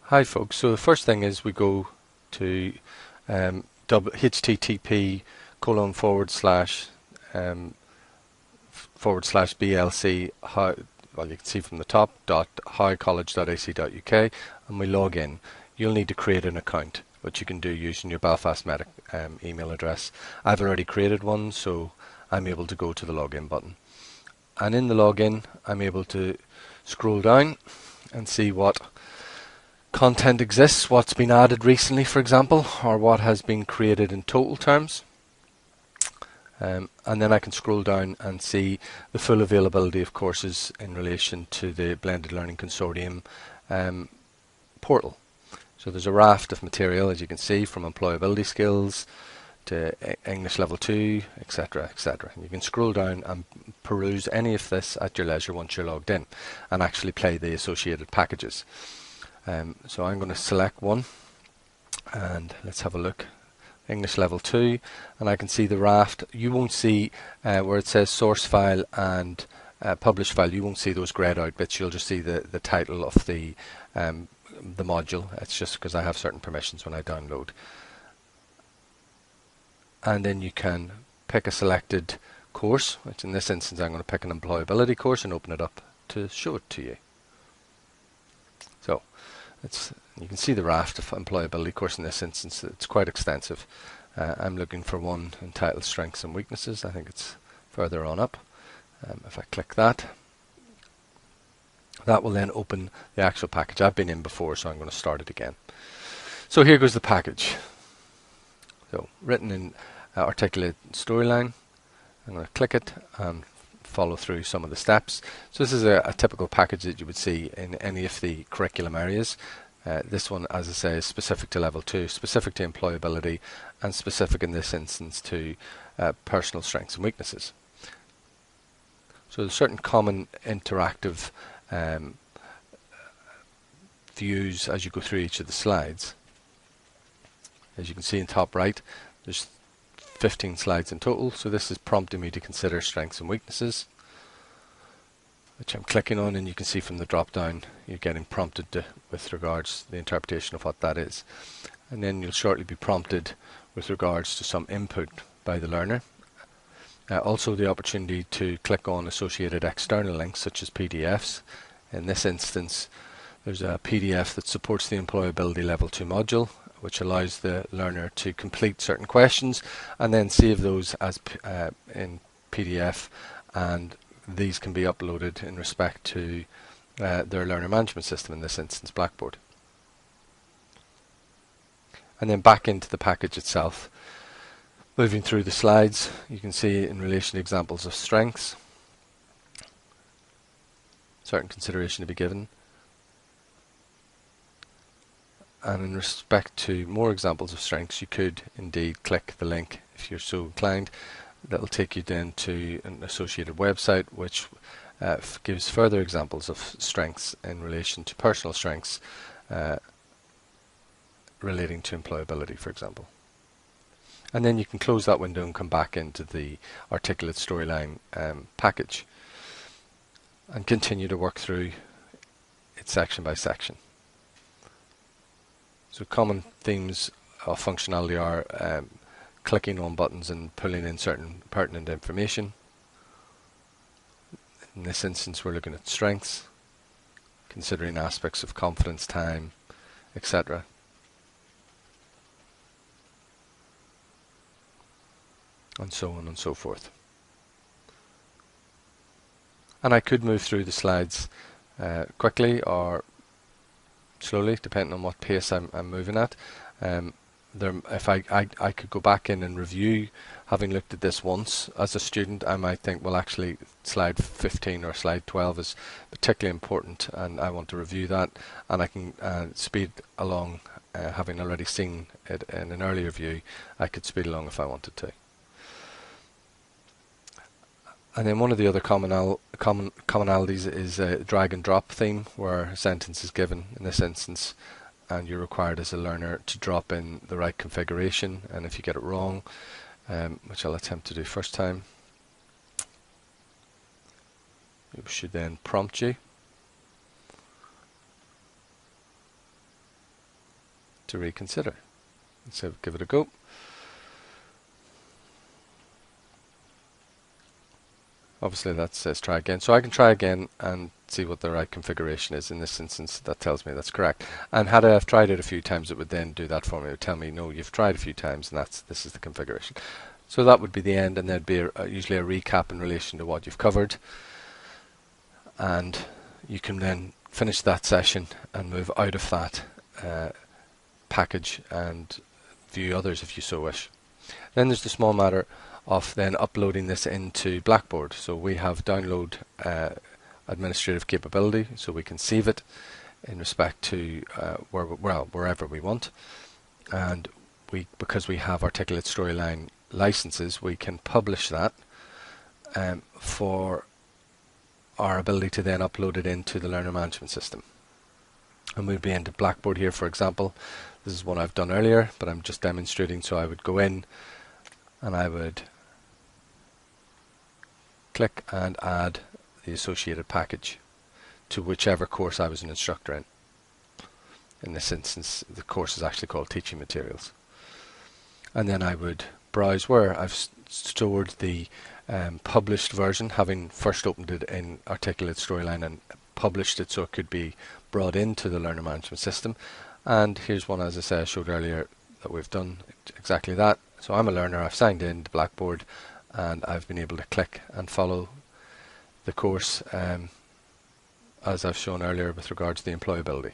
Hi folks, so the first thing is we go to http://BLC, well, you can see from the top, .howcollege.ac.uk, and we log in. You'll need to create an account, which you can do using your Belfast Met email address. I've already created one, so I'm able to go to the login button. And in the login, I'm able to scroll down and see what content exists, what's been added recently, for example, or what has been created in total terms. And then I can scroll down and see the full availability of courses in relation to the Blended Learning Consortium portal. So there's a raft of material, as you can see, from employability skills to English level 2, etc., etc. You can scroll down and peruse any of this at your leisure once you're logged in and actually play the associated packages. So I'm going to select one and let's have a look. English level 2, and I can see the raft. You won't see where it says source file and publish file. You won't see those grayed out bits. You'll just see the title of the module. It's just because I have certain permissions when I download. And then you can pick a selected course, which in this instance I'm going to pick an employability course and open it up to show it to you. So you can see the raft of employability course in this instance. It's quite extensive. I'm looking for one entitled Strengths and Weaknesses. I think it's further on up. If I click that, that will then open the actual package. I've been in before, so I'm going to start it again. So here goes the package. So written in articulate storyline. I'm going to click it and follow through some of the steps. So this is a typical package that you would see in any of the curriculum areas. This one, as I say, is specific to level 2, specific to employability, and specific in this instance to personal strengths and weaknesses. So there's certain common interactive views as you go through each of the slides. As you can see in top right, there's 15 slides in total, so this is prompting me to consider strengths and weaknesses, which I'm clicking on, and you can see from the drop down you're getting prompted with regards to the interpretation of what that is. And then you'll shortly be prompted with regards to some input by the learner. Also the opportunity to click on associated external links such as PDFs. In this instance there's a PDF that supports the employability level 2 module, which allows the learner to complete certain questions and then save those as in PDF, and these can be uploaded in respect to their learner management system, in this instance Blackboard. And then back into the package itself. Moving through the slides, you can see in relation to examples of strengths, certain consideration to be given. And in respect to more examples of strengths, you could indeed click the link if you're so inclined. That will take you then to an associated website which gives further examples of strengths in relation to personal strengths relating to employability, for example. And then you can close that window and come back into the articulate storyline package and continue to work through it section by section. So common themes of functionality are clicking on buttons and pulling in certain pertinent information. In this instance we're looking at strengths, considering aspects of confidence, time, etc. And so on and so forth. And I could move through the slides quickly or slowly, depending on what pace I'm moving at. If I could go back in and review, having looked at this once as a student, I might think, well, actually slide 15 or slide 12 is particularly important and I want to review that, and I can speed along, having already seen it in an earlier view. I could speed along if I wanted to. And then one of the other commonalities is a drag and drop theme, where a sentence is given in this instance and you're required as a learner to drop in the right configuration, and if you get it wrong, which I'll attempt to do first time, it should then prompt you. to reconsider. So give it a go. Obviously that says try again, so I can try again and see what the right configuration is. In this instance, that tells me that's correct. And had I have tried it a few times, it would then do that for me. It would tell me, no, you've tried a few times, and this is the configuration. So that would be the end, and there'd be usually a recap in relation to what you've covered. And you can then finish that session and move out of that package and view others if you so wish. Then there's the small matter of then uploading this into Blackboard. So we have download administrative capability, so we can save it in respect to wherever we want. And because we have Articulate Storyline licenses, we can publish that for our ability to then upload it into the learner management system. And we'll be into Blackboard here, for example. This is what I've done earlier, but I'm just demonstrating. So I would go in and I would click and add the associated package to whichever course I was an instructor in. In this instance, the course is actually called Teaching Materials. And then I would browse where I've stored the published version, having first opened it in Articulate Storyline and published it so it could be brought into the learner management system. And here's one, as I said, I showed earlier, that we've done exactly that. So I'm a learner, I've signed in to Blackboard, and I've been able to click and follow the course as I've shown earlier with regards to the employability.